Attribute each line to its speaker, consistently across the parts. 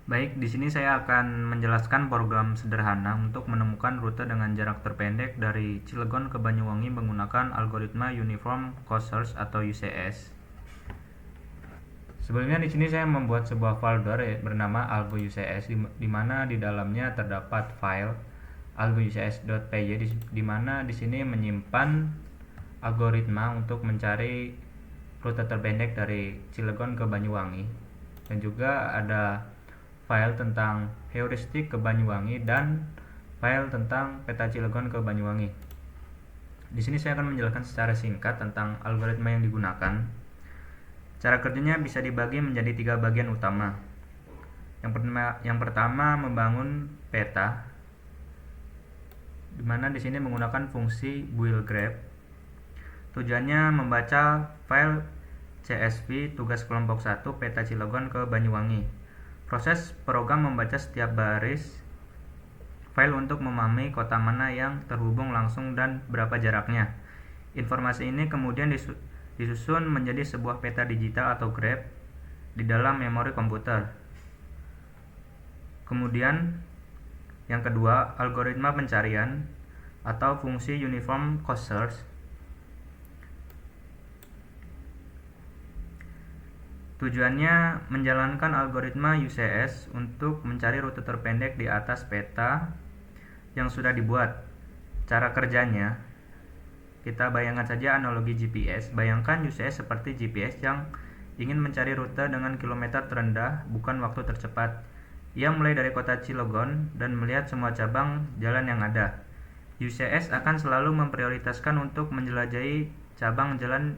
Speaker 1: Baik, di sini saya akan menjelaskan program sederhana untuk menemukan rute dengan jarak terpendek dari Cilegon ke Banyuwangi menggunakan algoritma Uniform Cost Search atau UCS. Sebelumnya di sini saya membuat sebuah folder bernama algo.ucs di mana di dalamnya terdapat file algo.ucs.py di mana di sini menyimpan algoritma untuk mencari rute terpendek dari Cilegon ke Banyuwangi, dan juga ada file tentang heuristik ke Banyuwangi dan file tentang peta Cilegon ke Banyuwangi. Di sini saya akan menjelaskan secara singkat tentang algoritma yang digunakan. Cara kerjanya bisa dibagi menjadi 3 bagian utama. Yang pertama membangun peta, di mana di sini menggunakan fungsi buildGraph. Tujuannya membaca file CSV tugas kelompok 1 peta Cilegon ke Banyuwangi. Proses program membaca setiap baris file untuk memahami kota mana yang terhubung langsung dan berapa jaraknya. Informasi ini kemudian disusun menjadi sebuah peta digital atau graph di dalam memori komputer. Kemudian yang kedua, algoritma pencarian atau fungsi Uniform Cost Search. Tujuannya menjalankan algoritma UCS untuk mencari rute terpendek di atas peta yang sudah dibuat. Cara kerjanya, kita bayangkan saja analogi GPS. Bayangkan UCS seperti GPS yang ingin mencari rute dengan kilometer terendah, bukan waktu tercepat. Ia mulai dari kota Cilegon dan melihat semua cabang jalan yang ada. UCS akan selalu memprioritaskan untuk menjelajahi cabang jalan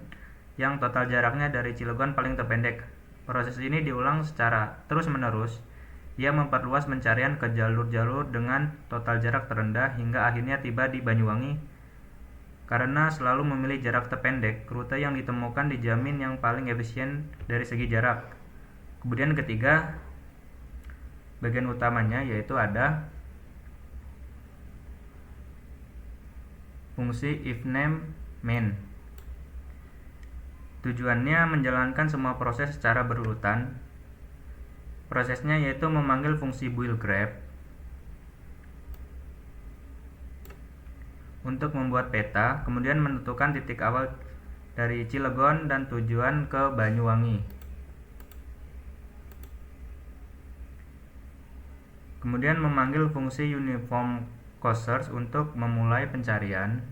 Speaker 1: yang total jaraknya dari Cilegon paling terpendek. Proses ini diulang secara terus-menerus. Ia memperluas pencarian ke jalur-jalur dengan total jarak terendah hingga akhirnya tiba di Banyuwangi. Karena selalu memilih jarak terpendek, rute yang ditemukan dijamin yang paling efisien dari segi jarak. Kemudian ketiga, bagian utamanya yaitu ada fungsi ifname main. Tujuannya menjalankan semua proses secara berurutan. Prosesnya yaitu memanggil fungsi buildGraph untuk membuat peta, kemudian menentukan titik awal dari Cilegon dan tujuan ke Banyuwangi. Kemudian memanggil fungsi Uniform Cost Search untuk memulai pencarian.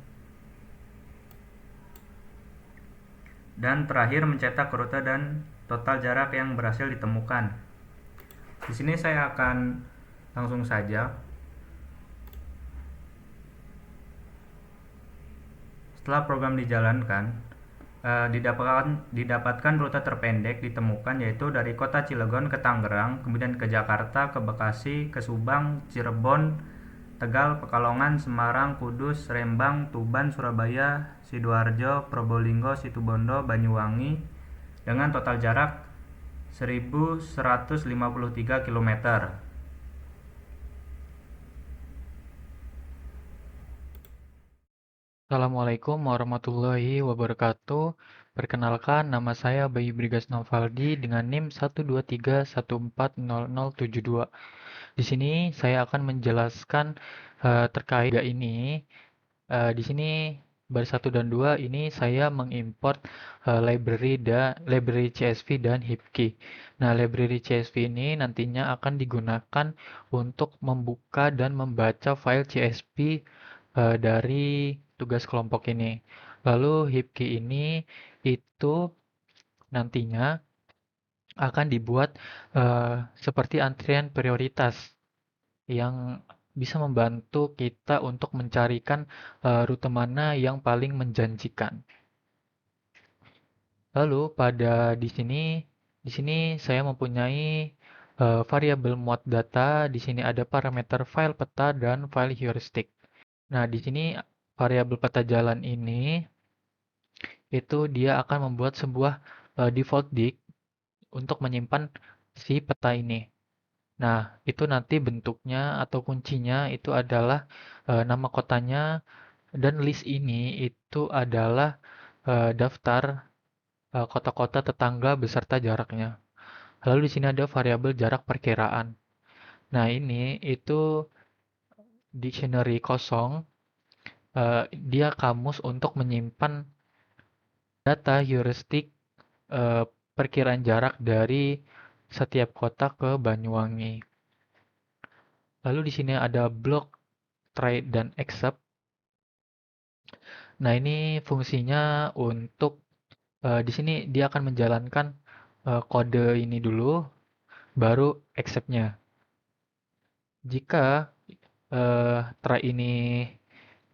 Speaker 1: Dan terakhir mencetak rute dan total jarak yang berhasil ditemukan. Di sini saya akan langsung saja. Setelah program dijalankan, didapatkan rute terpendek ditemukan yaitu dari kota Cilegon ke Tangerang, kemudian ke Jakarta, ke Bekasi, ke Subang, Cirebon, Tegal, Pekalongan, Semarang, Kudus, Rembang, Tuban, Surabaya, Sidoarjo, Probolinggo, Situbondo, Banyuwangi dengan total jarak 1153 km.
Speaker 2: Assalamualaikum warahmatullahi wabarakatuh. Perkenalkan, nama saya Bayu Brigas Novaldi dengan NIM 123140072. Di sini saya akan menjelaskan terkait ini. Di sini baris 1 dan 2 ini saya mengimport library CSV dan HipKey. Nah, library CSV ini nantinya akan digunakan untuk membuka dan membaca file CSV dari tugas kelompok ini. Lalu HipKey ini itu nantinya akan dibuat seperti antrian prioritas yang bisa membantu kita untuk mencarikan rute mana yang paling menjanjikan. Lalu di sini saya mempunyai variabel muat data. Di sini ada parameter file peta dan file heuristik. Nah, di sini variabel peta jalan ini itu dia akan membuat sebuah default dict untuk menyimpan si peta ini. Nah, itu nanti bentuknya atau kuncinya itu adalah nama kotanya, dan list ini itu adalah daftar kota-kota tetangga beserta jaraknya. Lalu di sini ada variabel jarak perkiraan. Nah, ini itu dictionary kosong, dia kamus untuk menyimpan data heuristik eh, perkiraan jarak dari setiap kota ke Banyuwangi. Lalu di sini ada block, try, dan accept. Nah, ini fungsinya untuk di sini dia akan menjalankan kode ini dulu, baru accept-nya. Jika try ini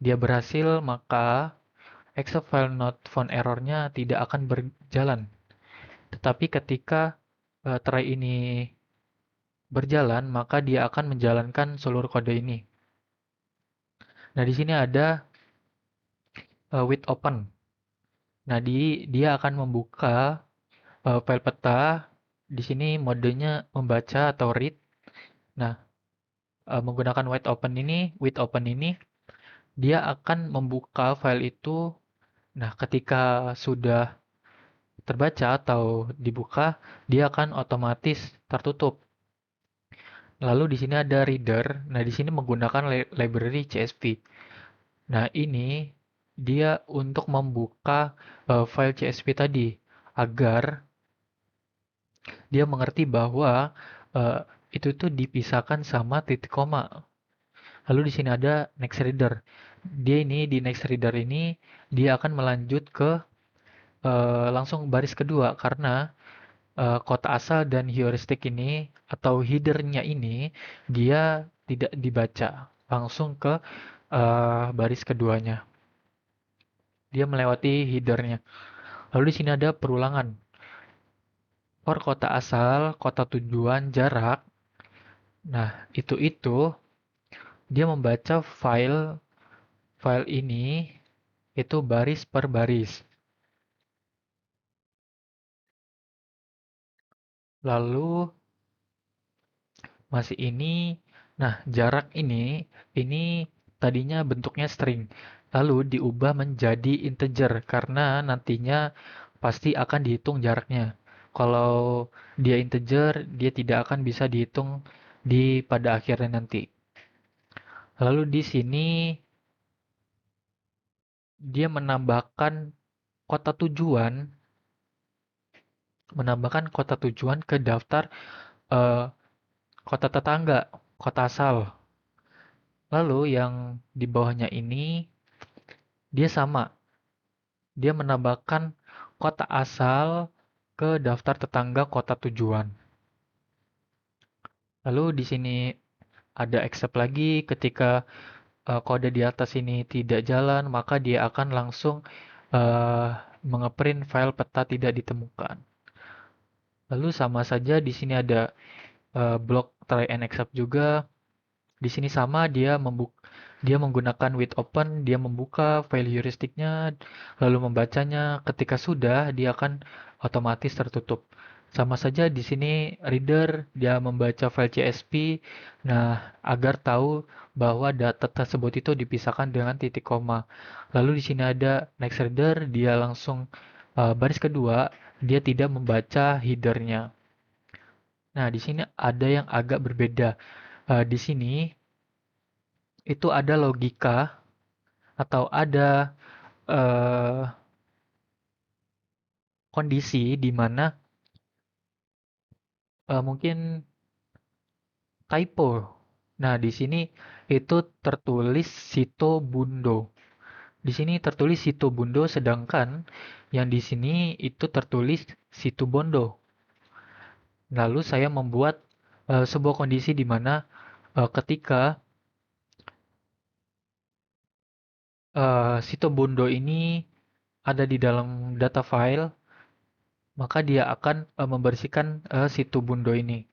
Speaker 2: dia berhasil, maka accept file not found error-nya tidak akan berjalan. Tetapi ketika try ini berjalan, maka dia akan menjalankan seluruh kode ini. Nah, di sini ada with open. Nah, dia akan membuka file peta. Di sini modenya membaca atau read. Nah, menggunakan with open ini, dia akan membuka file itu. Nah, ketika sudah terbaca atau dibuka, dia akan otomatis tertutup. Lalu di sini ada reader. Nah, di sini menggunakan library CSV. Nah, ini dia untuk membuka file CSV tadi agar dia mengerti bahwa eh, itu tuh dipisahkan sama titik koma. Lalu di sini ada next reader. Di next reader ini dia akan melanjut ke langsung baris kedua karena kota asal dan heuristik ini atau headernya ini dia tidak dibaca langsung ke baris keduanya. Dia melewati headernya. Lalu di sini ada perulangan. For kota asal, kota tujuan, jarak. Nah, itu dia membaca file file ini itu baris per baris. Lalu masih ini, nah jarak ini tadinya bentuknya string, lalu diubah menjadi integer karena nantinya pasti akan dihitung jaraknya. Kalau dia integer, dia tidak akan bisa dihitung di pada akhirnya nanti. Lalu di sini dia menambahkan kota tujuan ke daftar eh, kota tetangga, kota asal. Lalu yang di bawahnya ini dia sama. Dia menambahkan kota asal ke daftar tetangga kota tujuan. Lalu di sini ada except lagi ketika kode di atas ini tidak jalan, maka dia akan langsung uh, mengeprint file peta tidak ditemukan. Lalu sama saja di sini ada block try and except juga. Di sini sama dia menggunakan with open, dia membuka file heuristiknya lalu membacanya. Ketika sudah, dia akan otomatis tertutup. Sama saja di sini reader dia membaca file CSV. Nah, agar tahu bahwa data tersebut itu dipisahkan dengan titik koma. Lalu di sini ada next reader, dia langsung baris kedua, dia tidak membaca headernya. Nah, di sini ada yang agak berbeda. Di sini itu ada logika atau ada eh, kondisi di mana mungkin typo. Nah, di sini itu tertulis Sito Bundo. Di sini tertulis Sito Bundo, sedangkan yang di sini itu tertulis Situ Bondo. Lalu saya membuat sebuah kondisi di mana ketika Sito Bondo ini ada di dalam data file, maka dia akan membersihkan situ Bundo ini.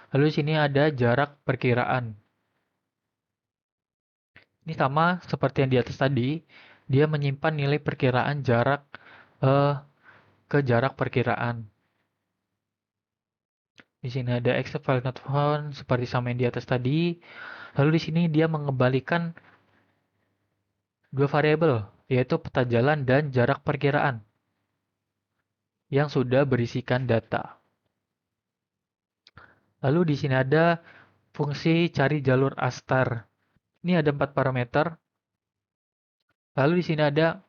Speaker 2: Lalu di sini ada jarak perkiraan. Ini sama seperti yang di atas tadi, dia menyimpan nilai perkiraan jarak eh, ke jarak perkiraan. Di sini ada except file not found seperti sama yang di atas tadi. Lalu di sini dia mengembalikan dua variabel, yaitu peta jalan dan jarak perkiraan yang sudah berisikan data. Lalu di sini ada fungsi cari jalur Astar. Ini ada 4 parameter. Lalu di sini ada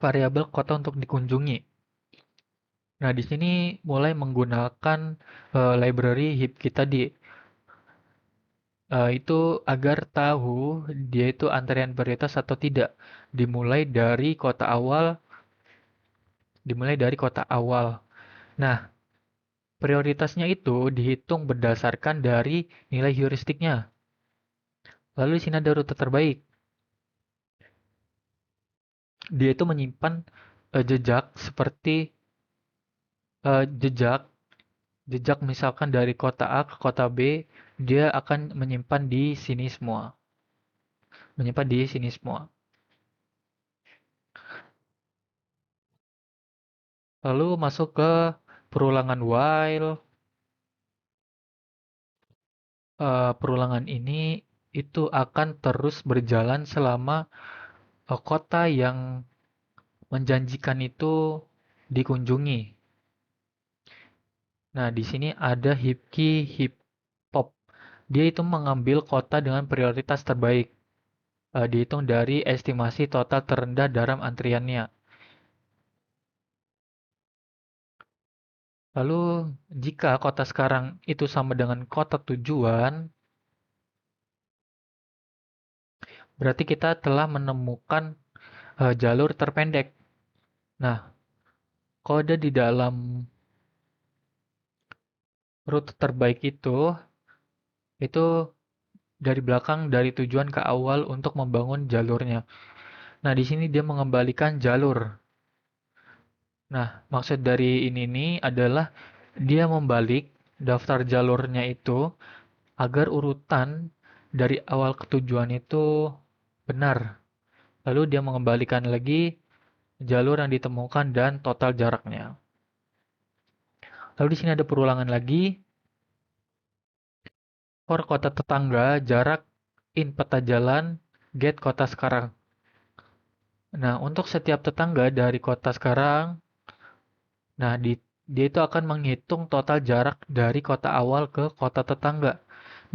Speaker 2: variabel kota untuk dikunjungi. Nah, di sini mulai menggunakan library heap kita tadi. Itu agar tahu dia itu antrean prioritas atau tidak. Dimulai dari kota awal. Nah, prioritasnya itu dihitung berdasarkan dari nilai heuristiknya. Lalu di sini ada rute terbaik. Dia itu menyimpan jejak seperti jejak jejak misalkan dari kota A ke kota B, dia akan menyimpan di sini semua. Lalu masuk ke perulangan while. Perulangan ini itu akan terus berjalan selama kota yang menjanjikan itu dikunjungi. Nah, di sini ada Hipki Hip Pop. Dia itu mengambil kota dengan prioritas terbaik. Dihitung dari estimasi total terendah dalam antriannya. Lalu, jika kota sekarang itu sama dengan kota tujuan, berarti kita telah menemukan jalur terpendek. Nah, kode di dalam rute terbaik itu dari belakang dari tujuan ke awal untuk membangun jalurnya. Nah, di sini dia mengembalikan jalur. Nah, maksud dari ini nih adalah dia membalik daftar jalurnya itu agar urutan dari awal ke tujuan itu benar. Lalu dia mengembalikan lagi jalur yang ditemukan dan total jaraknya. Lalu di sini ada perulangan lagi. For kota tetangga, jarak in peta jalan, get kota sekarang. Nah, untuk setiap tetangga dari kota sekarang, nah dia itu akan menghitung total jarak dari kota awal ke kota tetangga.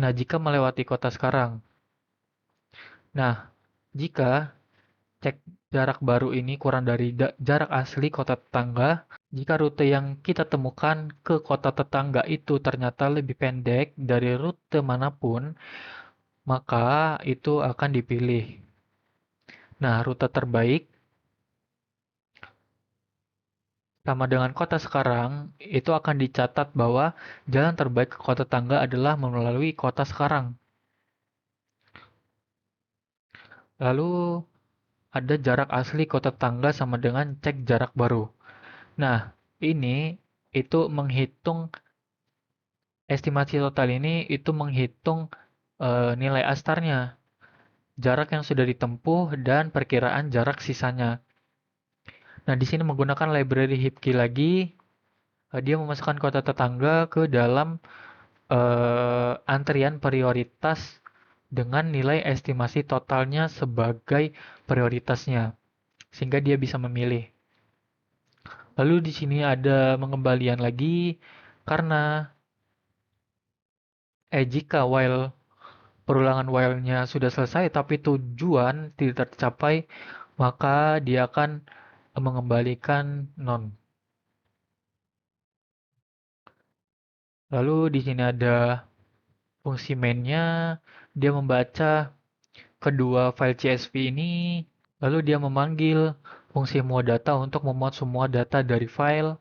Speaker 2: Nah, jika melewati kota sekarang. Nah, jika cek jarak baru ini kurang dari jarak asli kota tetangga, jika rute yang kita temukan ke kota tetangga itu ternyata lebih pendek dari rute manapun, maka itu akan dipilih. Nah, rute terbaik sama dengan kota sekarang itu akan dicatat bahwa jalan terbaik ke kota tetangga adalah melalui kota sekarang. Lalu ada jarak asli kota tetangga sama dengan cek jarak baru. Nah, ini itu menghitung estimasi total ini itu menghitung nilai astarnya, jarak yang sudah ditempuh dan perkiraan jarak sisanya. Nah, di sini menggunakan library Hipki lagi, dia memasukkan kota tetangga ke dalam antrian prioritas dengan nilai estimasi totalnya sebagai prioritasnya, sehingga dia bisa memilih. Lalu di sini ada pengembalian lagi karena jika while perulangan while-nya sudah selesai tapi tujuan tidak tercapai, maka dia akan mengembalikan non. Lalu di sini ada fungsi main-nya, dia membaca kedua file CSV ini, lalu dia memanggil fungsi muat data untuk memuat semua data dari file.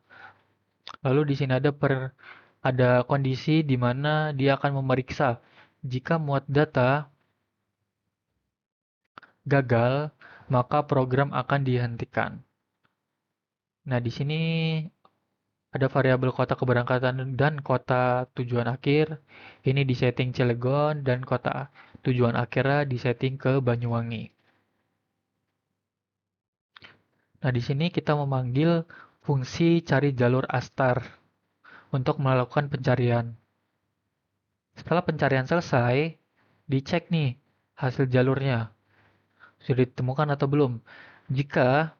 Speaker 2: Lalu di sini ada kondisi di mana dia akan memeriksa jika muat data gagal, maka program akan dihentikan. Nah, di sini ada variabel kota keberangkatan dan kota tujuan akhir. Ini disetting Cilegon dan kota tujuan akhirnya disetting ke Banyuwangi. Nah, di sini kita memanggil fungsi cari jalur Astar untuk melakukan pencarian. Setelah pencarian selesai, dicek nih hasil jalurnya. Sudah ditemukan atau belum? Jika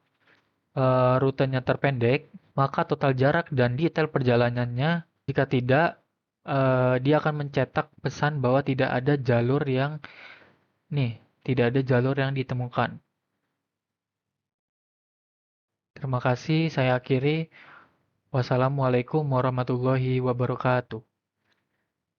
Speaker 2: rutenya terpendek, maka total jarak dan detail perjalanannya. Jika tidak, dia akan mencetak pesan bahwa tidak ada jalur yang nih, tidak ada jalur yang ditemukan. Terima kasih, saya akhiri. Wassalamualaikum warahmatullahi wabarakatuh.